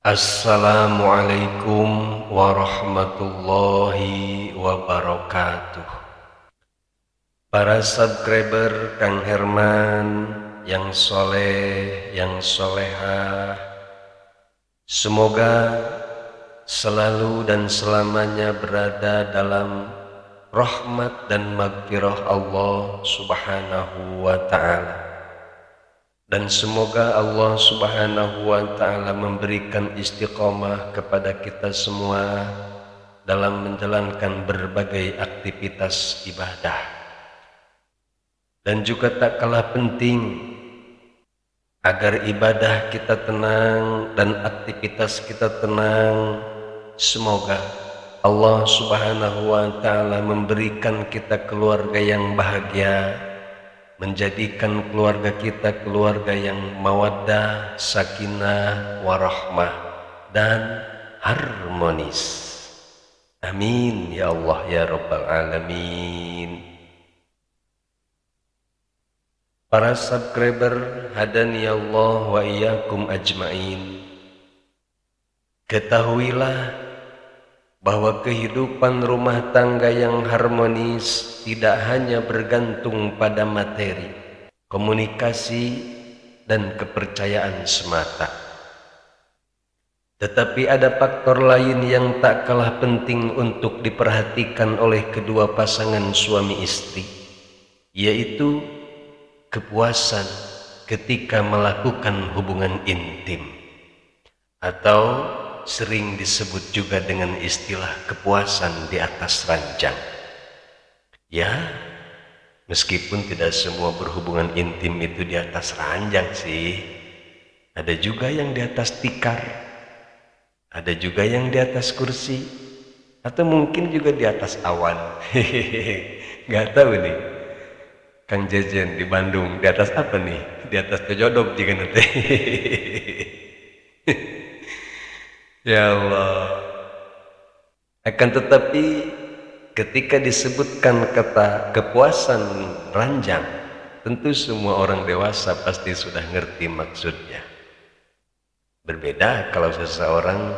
Assalamualaikum warahmatullahi wabarakatuh. Para subscriber Kang Herman yang soleh, yang solehah, semoga selalu dan selamanya berada dalam rahmat dan maghfirah Allah Subhanahu wa ta'ala. Dan semoga Allah Subhanahu wa ta'ala memberikan istiqomah kepada kita semua dalam menjalankan berbagai aktivitas ibadah. Dan juga tak kalah penting agar ibadah kita tenang dan aktivitas kita tenang, semoga Allah Subhanahu wa ta'ala memberikan kita keluarga yang bahagia, menjadikan keluarga kita keluarga yang mawaddah, sakinah, warahmah, dan harmonis. Amin ya Allah ya Rabbal Alamin. Para subscriber, hadani Allah wa iyyakum ajmain. Ketahuilah bahwa kehidupan rumah tangga yang harmonis tidak hanya bergantung pada materi, komunikasi, dan kepercayaan semata. Tetapi ada faktor lain yang tak kalah penting untuk diperhatikan oleh kedua pasangan suami istri, yaitu kepuasan ketika melakukan hubungan intim, atau sering disebut juga dengan istilah kepuasan di atas ranjang. Ya, meskipun tidak semua berhubungan intim itu di atas ranjang sih. Ada juga yang di atas tikar, ada juga yang di atas kursi, atau mungkin juga di atas awan. Gak tahu nih, Kang Jejen di Bandung di atas apa nih? Di atas kejodok jika nanti. Ya Allah. Akan tetapi ketika disebutkan kata kepuasan ranjang, tentu semua orang dewasa pasti sudah ngerti maksudnya. Berbeda kalau seseorang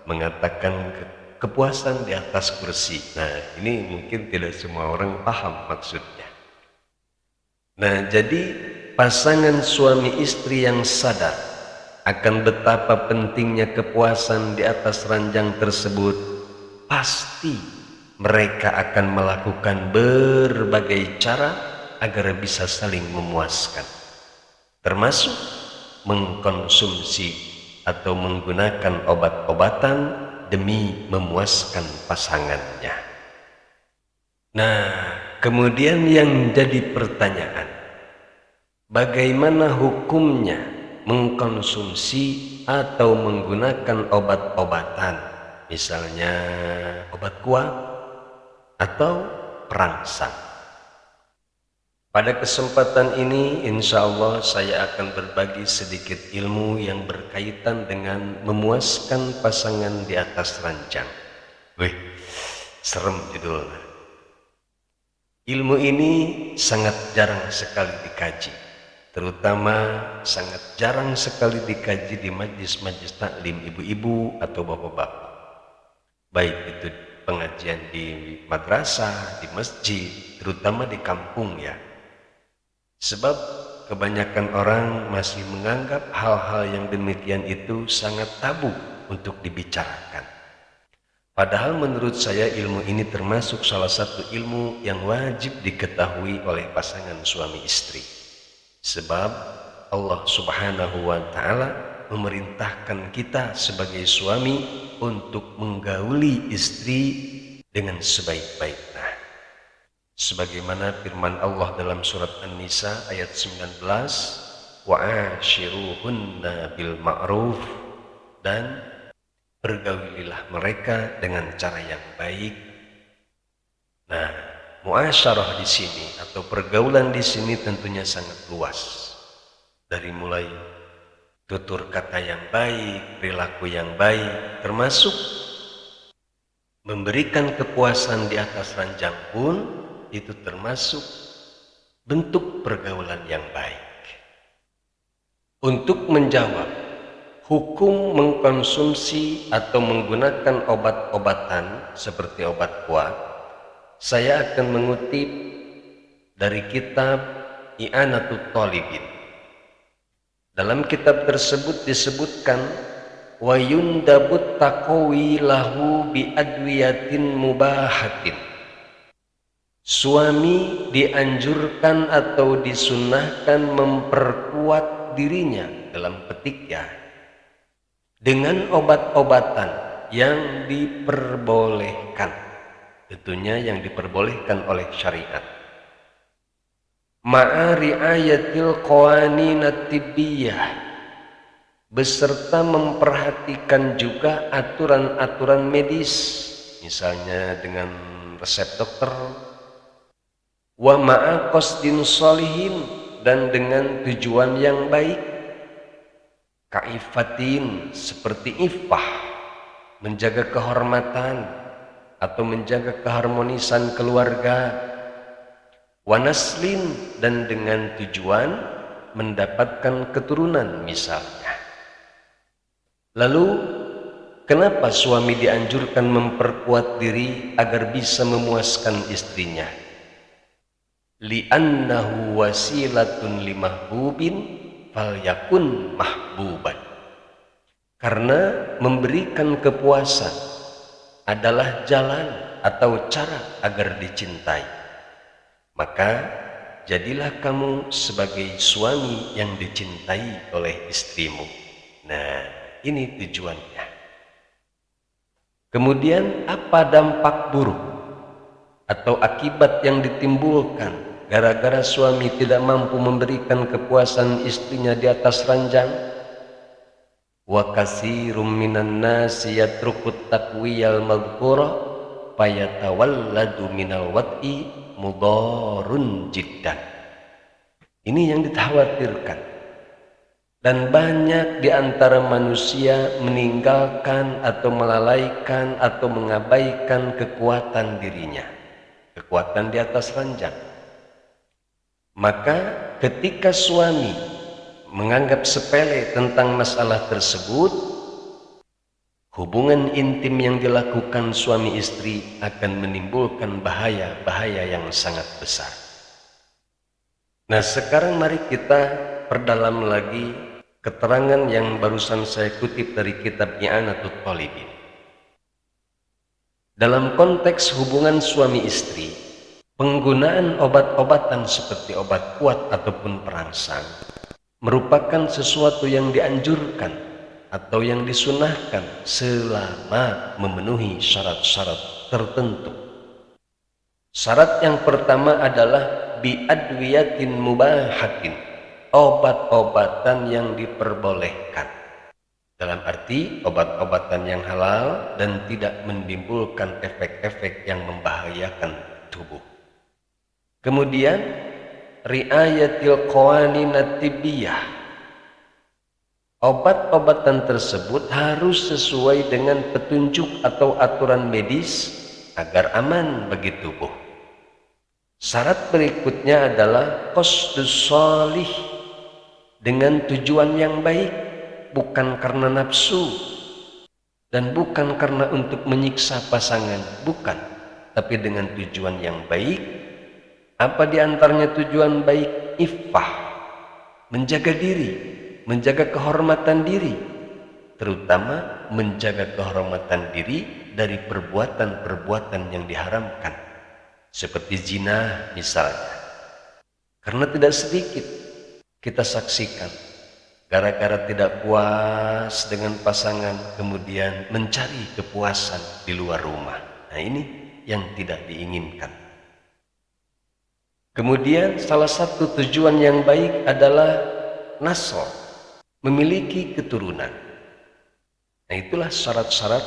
mengatakan kepuasan di atas kursi. Nah, ini mungkin tidak semua orang paham maksudnya. Nah, jadi pasangan suami istri yang sadar akan betapa pentingnya kepuasan di atas ranjang tersebut, pasti mereka akan melakukan berbagai cara agar bisa saling memuaskan, termasuk mengkonsumsi atau menggunakan obat-obatan demi memuaskan pasangannya. Nah, kemudian yang jadi pertanyaan, bagaimana hukumnya mengkonsumsi atau menggunakan obat-obatan, misalnya obat kuat atau perangsang? Pada kesempatan ini insya Allah saya akan berbagi sedikit ilmu yang berkaitan dengan memuaskan pasangan di atas ranjang. Wih, serem judulnya. Ilmu ini sangat jarang sekali dikaji, terutama sangat jarang sekali dikaji di majlis-majlis taklim ibu-ibu atau bapak-bapak, baik itu pengajian di madrasah, di masjid, terutama di kampung ya. Sebab kebanyakan orang masih menganggap hal-hal yang demikian itu sangat tabu untuk dibicarakan. Padahal menurut saya ilmu ini termasuk salah satu ilmu yang wajib diketahui oleh pasangan suami istri. Sebab Allah Subhanahu wa ta'ala memerintahkan kita sebagai suami untuk menggauli istri dengan sebaik-baiknya. Sebagaimana firman Allah dalam surat An-Nisa ayat 19, wa'ashiruhunna bil ma'ruf, dan pergaulilah mereka dengan cara yang baik. Nah, muasyarah di sini atau pergaulan di sini tentunya sangat luas. Dari mulai tutur kata yang baik, perilaku yang baik, termasuk memberikan kepuasan di atas ranjang pun itu termasuk bentuk pergaulan yang baik. Untuk menjawab Hukum mengkonsumsi atau menggunakan obat-obatan seperti obat kuat, saya akan mengutip dari kitab I'anatut Thalibin. Dalam kitab tersebut disebutkan wa yundabut taqawi lahu bi adwiyatin mubahatin. Suami dianjurkan atau disunnahkan memperkuat dirinya dalam petik ya dengan obat-obatan yang diperbolehkan, tentunya yang diperbolehkan oleh syariat. Ma'a ri'ayatil qawaninat tibbiyah, beserta memperhatikan juga aturan-aturan medis, misalnya dengan resep dokter. Wa ma'a qasdin sholihin, dan dengan tujuan yang baik. Kaifatin, seperti ifah, menjaga kehormatan atau menjaga keharmonisan keluarga. Wanaslin, dan dengan tujuan mendapatkan keturunan misalnya. Lalu kenapa suami dianjurkan memperkuat diri agar bisa memuaskan istrinya? Li'annahu wasilatun limahbubin falyakun mahbuban. Karena memberikan kepuasan adalah jalan atau cara agar dicintai, maka jadilah kamu sebagai suami yang dicintai oleh istrimu. Nah, ini tujuannya. Kemudian apa dampak buruk atau akibat yang ditimbulkan gara-gara suami tidak mampu memberikan kepuasan istrinya di atas ranjang? Wa katsirum minan nasi yatrukut taqwiyal madhkura fayatawalladu minal wad'i mudarrun jiddan. Ini yang dikhawatirkan, dan banyak di antara manusia meninggalkan atau melalaikan atau mengabaikan kekuatan dirinya, kekuatan di atas ranjang. Maka ketika suami menganggap sepele tentang masalah tersebut, hubungan intim yang dilakukan suami istri akan menimbulkan bahaya-bahaya yang sangat besar. Nah, sekarang mari kita perdalam lagi keterangan yang barusan saya kutip dari kitab I'anatut Thalibin. Dalam konteks hubungan suami istri, penggunaan obat-obatan seperti obat kuat ataupun perangsang merupakan sesuatu yang dianjurkan atau yang disunahkan selama memenuhi syarat-syarat tertentu. Syarat yang pertama adalah biadwiyatin mubahatin, obat-obatan yang diperbolehkan. Dalam arti obat-obatan yang halal dan tidak menimbulkan efek-efek yang membahayakan tubuh. Kemudian riayatil qawaninat tibbiyah, obat-obatan tersebut harus sesuai dengan petunjuk atau aturan medis agar aman bagi tubuh. Syarat berikutnya adalah qasdus sholih, dengan tujuan yang baik, bukan karena nafsu dan bukan karena untuk menyiksa pasangan, bukan, tapi dengan tujuan yang baik. Apa di antaranya tujuan baik? Iffah, menjaga diri, menjaga kehormatan diri, terutama menjaga kehormatan diri dari perbuatan-perbuatan yang diharamkan, seperti zina misalnya. Karena tidak sedikit kita saksikan, gara-gara tidak puas dengan pasangan, kemudian mencari kepuasan di luar rumah. Nah, ini yang tidak diinginkan. Kemudian salah satu tujuan yang baik adalah nasl, memiliki keturunan. Nah, itulah syarat-syarat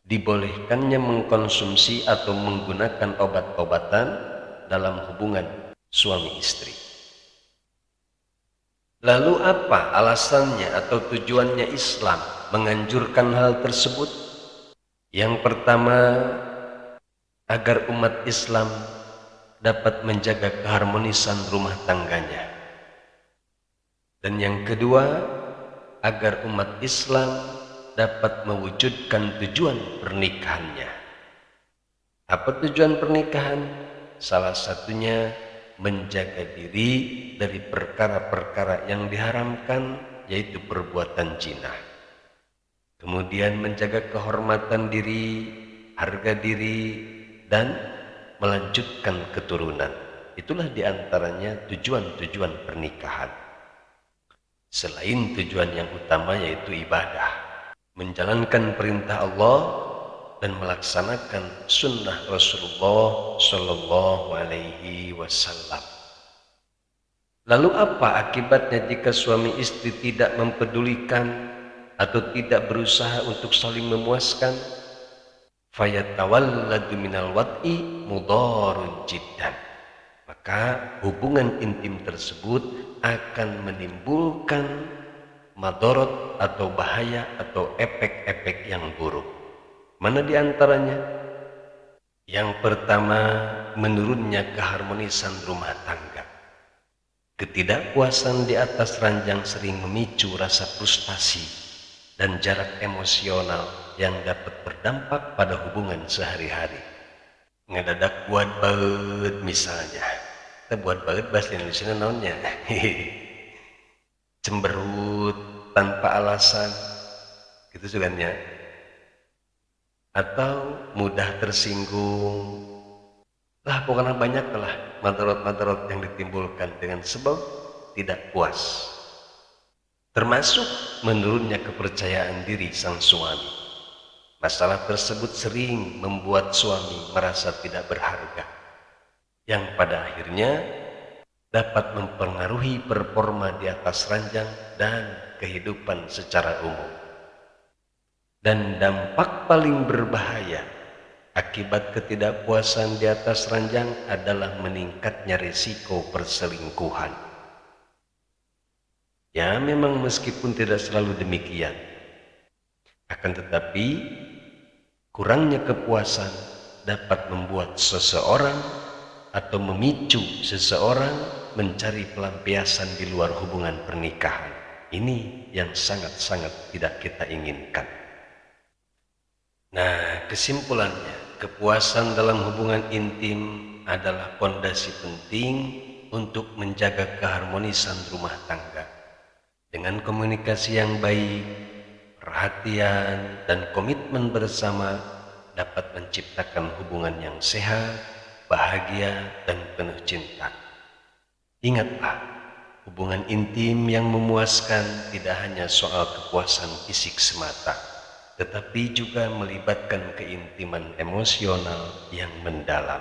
dibolehkannya mengkonsumsi atau menggunakan obat-obatan dalam hubungan suami istri. Lalu apa alasannya atau tujuannya Islam menganjurkan hal tersebut? Yang pertama, agar umat Islam dapat menjaga keharmonisan rumah tangganya. Dan yang kedua, agar umat Islam dapat mewujudkan tujuan pernikahannya. Apa tujuan pernikahan? Salah satunya menjaga diri dari perkara-perkara yang diharamkan, yaitu perbuatan zina. Kemudian menjaga kehormatan diri, harga diri, dan melanjutkan keturunan. Itulah diantaranya tujuan-tujuan pernikahan. Selain tujuan yang utama yaitu ibadah, menjalankan perintah Allah dan melaksanakan sunnah Rasulullah Shallallahu Alaihi Wasallam. Lalu apa akibatnya jika suami istri tidak mempedulikan atau tidak berusaha untuk saling memuaskan? Fayatawalladu minal wad'i mudharun jiddan. Maka hubungan intim tersebut akan menimbulkan madorot atau bahaya atau efek-efek yang buruk. Mana diantaranya? Yang pertama, menurunnya keharmonisan rumah tangga. Ketidakpuasan di atas ranjang sering memicu rasa frustasi dan jarak emosional yang dapat berdampak pada hubungan sehari-hari. Ngedadak buat banget misalnya. Kita buat banget bahasa Indonesia naonnya. Cemberut tanpa alasan. Gitu juga ya. Atau mudah tersinggung. Lah pokoknya banyak lah madorot-madorot yang ditimbulkan dengan sebab tidak puas. Termasuk menurunnya kepercayaan diri sang suami. Masalah tersebut sering membuat suami merasa tidak berharga, yang pada akhirnya dapat mempengaruhi performa di atas ranjang dan kehidupan secara umum. Dan dampak paling berbahaya akibat ketidakpuasan di atas ranjang adalah meningkatnya risiko perselingkuhan. Ya memang meskipun tidak selalu demikian, akan tetapi kurangnya kepuasan dapat membuat seseorang atau memicu seseorang mencari pelampiasan di luar hubungan pernikahan. Ini yang sangat-sangat tidak kita inginkan. Nah, kesimpulannya, kepuasan dalam hubungan intim adalah fondasi penting untuk menjaga keharmonisan rumah tangga. Dengan komunikasi yang baik, perhatian, dan komitmen bersama dapat menciptakan hubungan yang sehat, bahagia, dan penuh cinta. Ingatlah, hubungan intim yang memuaskan tidak hanya soal kepuasan fisik semata, tetapi juga melibatkan keintiman emosional yang mendalam.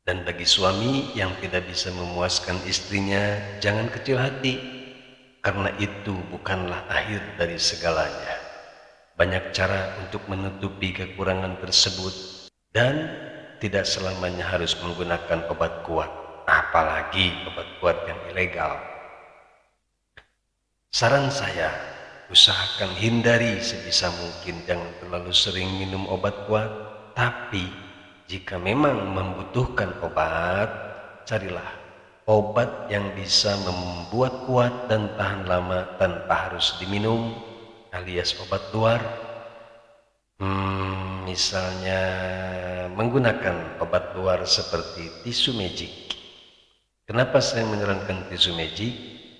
Dan bagi suami yang tidak bisa memuaskan istrinya, jangan kecil hati, karena itu bukanlah akhir dari segalanya. Banyak cara untuk menutupi kekurangan tersebut, dan tidak selamanya harus menggunakan obat kuat, apalagi obat kuat yang ilegal. Saran saya, usahakan hindari sebisa mungkin, jangan terlalu sering minum obat kuat. Tapi jika memang membutuhkan obat, carilah obat yang bisa membuat kuat dan tahan lama tanpa harus diminum, alias obat luar. Misalnya menggunakan obat luar seperti tisu magic. Kenapa saya menyarankan tisu magic?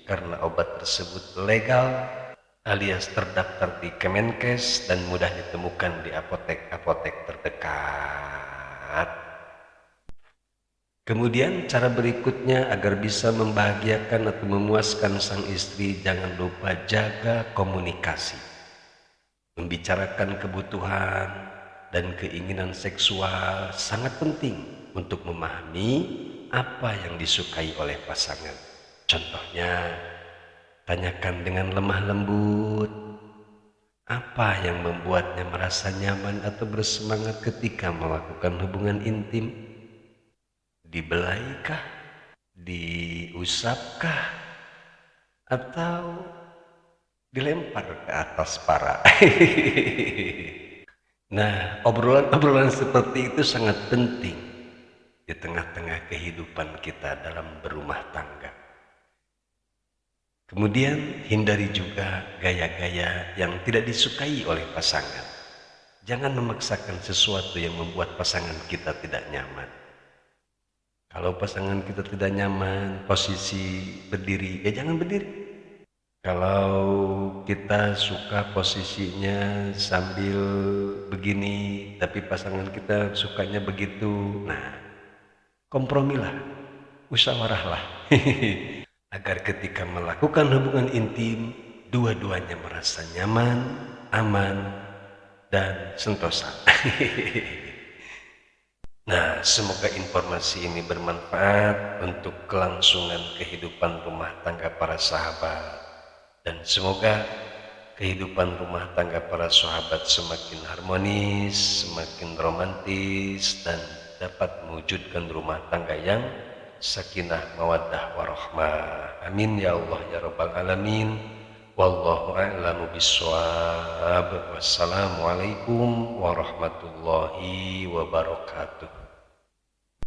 Karena obat tersebut legal alias terdaftar di Kemenkes dan mudah ditemukan di apotek-apotek terdekat. Kemudian cara berikutnya agar bisa membahagiakan atau memuaskan sang istri, jangan lupa jaga komunikasi. Membicarakan kebutuhan dan keinginan seksual sangat penting untuk memahami apa yang disukai oleh pasangan. Contohnya, tanyakan dengan lemah lembut apa yang membuatnya merasa nyaman atau bersemangat ketika melakukan hubungan intim. Dibelaikah? Diusapkah? Atau dilempar ke atas para? Nah, obrolan-obrolan seperti itu sangat penting di tengah-tengah kehidupan kita dalam berumah tangga. Kemudian hindari juga gaya-gaya yang tidak disukai oleh pasangan. Jangan memaksakan sesuatu yang membuat pasangan kita tidak nyaman. Kalau pasangan kita tidak nyaman, posisi berdiri, ya jangan berdiri. Kalau kita suka posisinya sambil begini, tapi pasangan kita sukanya begitu, nah kompromilah, musyawarahlah. Agar ketika melakukan hubungan intim, dua-duanya merasa nyaman, aman, dan sentosa. Nah, semoga informasi ini bermanfaat untuk kelangsungan kehidupan rumah tangga para sahabat. Dan semoga kehidupan rumah tangga para sahabat semakin harmonis, semakin romantis, dan dapat mewujudkan rumah tangga yang sakinah mawaddah warahmah. Amin ya Allah ya rabbal alamin. Wallahu a'lamu bissawab. Wassalamualaikum warahmatullahi wabarakatuh.